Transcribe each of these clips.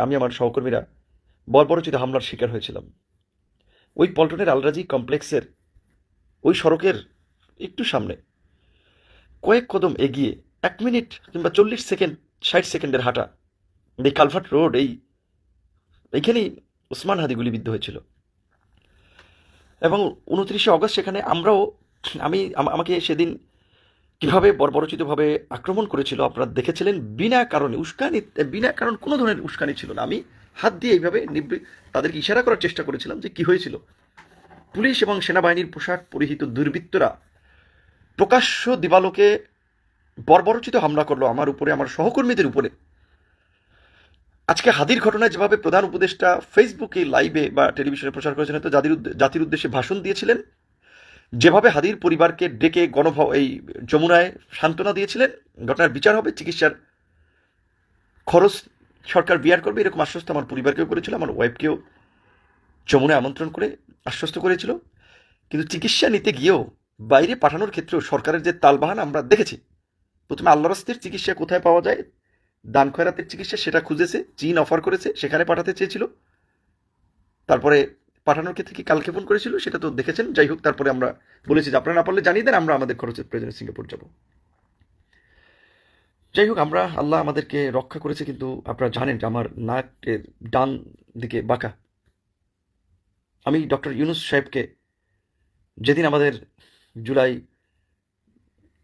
আমি আমার সহকর্মীরা বর্বরোচিত হামলার শিকার হয়েছিলাম। ওই পল্টনের আলরাজি কমপ্লেক্সের ওই সড়কের একটু সামনে কয়েক কদম এগিয়ে 1 মিনিট কিংবা 40 সেকেন্ড 60 সেকেন্ডের হাঁটা এই কালভার্ট রোড এইখানেই ওসমান হাদি গুলিবিদ্ধ হয়েছিল। এবং 29শে অগস্ট সেখানে আমাকে সেদিন কিভাবে বর্বরোচিতভাবে আক্রমণ করেছিল আপনারা দেখেছিলেন। বিনা কারণে বিনা কারণ কোনো ধরনের উস্কানি ছিল না। আমি হাত দিয়ে এইভাবে তাদেরকে ইশারা করার চেষ্টা করেছিলাম যে কি হয়েছিল। পুলিশ এবং সেনাবাহিনীর পোশাক পরিহিত দুর্বৃত্তরা প্রকাশ্য দিবালোকে বর্বরোচিত হামলা করলো আমার উপরে, আমার সহকর্মীদের উপরে। আজকে হাদির ঘটনায় যেভাবে প্রধান উপদেষ্টা ফেসবুকে লাইভে বা টেলিভিশনে প্রচার করেছেন, তো জাতির উদ্দেশ্যে ভাষণ দিয়েছিলেন, যেভাবে হাদির পরিবারকে ডেকে এই যমুনায় সান্ত্বনা দিয়েছিলেন, ঘটনার বিচার হবে, চিকিৎসার খরচ সরকার বিয়ার করবে, এরকম আশ্বস্ত আমার পরিবারকেও করেছিল, আমার ওয়াইফকেও যমুনায় আমন্ত্রণ করে আশ্বস্ত করেছিল। কিন্তু চিকিৎসা নিতে গিয়েও বাইরে পাঠানোর ক্ষেত্রেও সরকারের যে তালবাহানা আমরা দেখেছি। প্রথমে আল্লাহ রাস্তের চিকিৎসা কোথায় পাওয়া যায়, দান খয়রাতের চিকিৎসা, সেটা খুঁজেছে, চীন অফার করেছে, সেখানে পাঠাতে চেয়েছিল। তারপরে পাঠানোর ক্ষেত্রে কি কালক্ষেপণ করেছিল সেটা তো দেখেছেন। যাই হোক, তারপরে আমরা বলেছি যে আপনারা না পারলে জানিয়ে দেন, আমরা আমাদের খরচের প্রয়োজনে সিঙ্গাপুর যাব। যাই হোক, আল্লাহ আমাদেরকে রক্ষা করেছে। কিন্তু আপনারা জানেন যে আমার নাকের ডান দিকে বাঁকা। আমি ডক্টর ইউনুস সাহেবকে যেদিন আমাদের জুলাই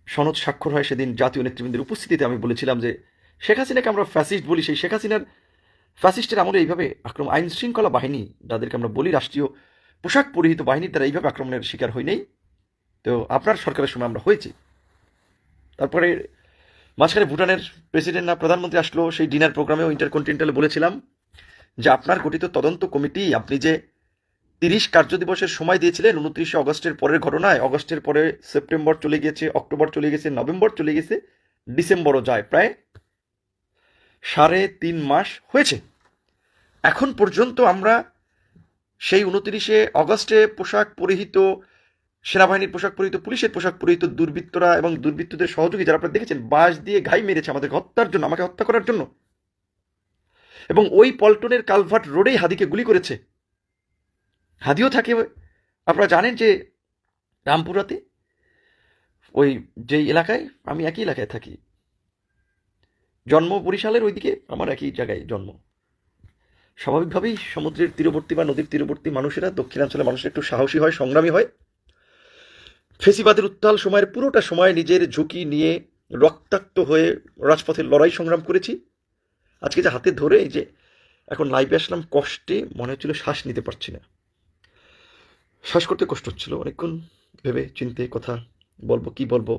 সনদ স্বাক্ষর হয়, সেদিন জাতীয় নেতৃবৃন্দের উপস্থিতিতে আমি বলেছিলাম যে শেখ হাসিনাকে আমরা ফ্যাসিস্ট বলি, সেই শেখ হাসিনার ফ্যাসিস্টের আমলে এইভাবে আইন শৃঙ্খলা বাহিনী, যাদেরকে আমরা বলি রাষ্ট্রীয় পোশাক পরিহিত বাহিনী, তারা এইভাবে আক্রমণের শিকার হয় নাই। তো আপনার সরকারের সময় আমরা হয়েছি। তারপরে মাঝখানে ভুটানের প্রেসিডেন্ট না প্রধানমন্ত্রী আসলো, সেই ডিনার প্রোগ্রামেও ইন্টারকন্টিনেন্টালে বলেছিলাম যে আপনার গঠিত তদন্ত কমিটি, আপনি যে 30 কার্যদিবসের সময় দিয়েছিলেন 29শে অগস্টের পরের ঘটনায়, অগস্টের পরে সেপ্টেম্বর চলে গেছে, অক্টোবর চলে গেছে, নভেম্বর চলে গেছে, ডিসেম্বরও যায়, প্রায় 3.5 মাস হয়েছে। এখন পর্যন্ত আমরা সেই 29শে অগস্টে পোশাক পরিহিত সেনাবাহিনীর পোশাক পরিহিত, পুলিশের পোশাক পরিহিত দুর্বৃত্তরা এবং দুর্বৃত্তদের সহযোগী যারা আপনারা দেখেছেন, বাঁশ দিয়ে ঘাই মেরেছে আমাদের হত্যার জন্য, আমাকে হত্যা করার জন্য। এবং ওই পল্টনের কালভার্ট রোডেই হাদিকে গুলি করেছে। হাদিও থাকে, আপনারা জানেন যে রামপুরাতে, ওই যেই এলাকায়, আমি একই এলাকায় থাকি, জন্ম বরিশালের ওইদিকে, আমার একই জায়গায় জন্ম। স্বাভাবিকভাবেই সমুদ্রের তীরবর্তী বা নদীর তীরবর্তী মানুষেরা, দক্ষিণাঞ্চলের মানুষেরা একটু সাহসী হয়, সংগ্রামী হয়। ফেসিবাদের উত্তাল সময়ের পুরোটা সময় নিজের ঝুঁকি নিয়ে রক্তাক্ত হয়ে রাজপথের লড়াই সংগ্রাম করেছি। আজকে যে হাতে ধরে এই যে এখন লাইভে আসলাম, কষ্টে মনে হচ্ছিল শ্বাস নিতে পারছি না, শ্বাস করতে কষ্ট হচ্ছিল। অনেকক্ষণ ভেবে চিন্তে কথা বলবো, কি বলবো,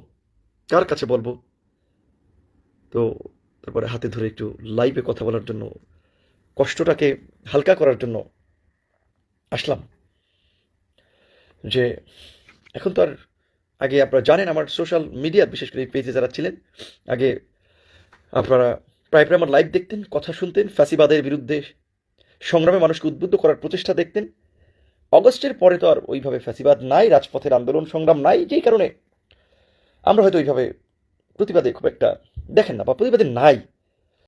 কার কাছে বলবো। তো তারপরে হাতে ধরে একটু লাইভে কথা বলার জন্য, কষ্টটাকে হালকা করার জন্য আসলাম। যে এখন তো আর, আগে আপনারা জানেন আমার সোশ্যাল মিডিয়া, বিশেষ করে এই পেজে যারা ছিলেন, আগে আপনারা প্রায় প্রায় আমার লাইভ দেখতেন, কথা শুনতেন, ফ্যাসিবাদের বিরুদ্ধে সংগ্রামে মানুষকে উদ্বুদ্ধ করার প্রচেষ্টা দেখতেন। অগস্টের পরে তো আর ওইভাবে ফ্যাসিবাদ নাই, রাজপথের আন্দোলন সংগ্রাম নাই, যেই কারণে আমরা হয়তো ওইভাবে প্রতিবাদে খুব একটা দেখেন না, বা প্রতিবাদে নাই।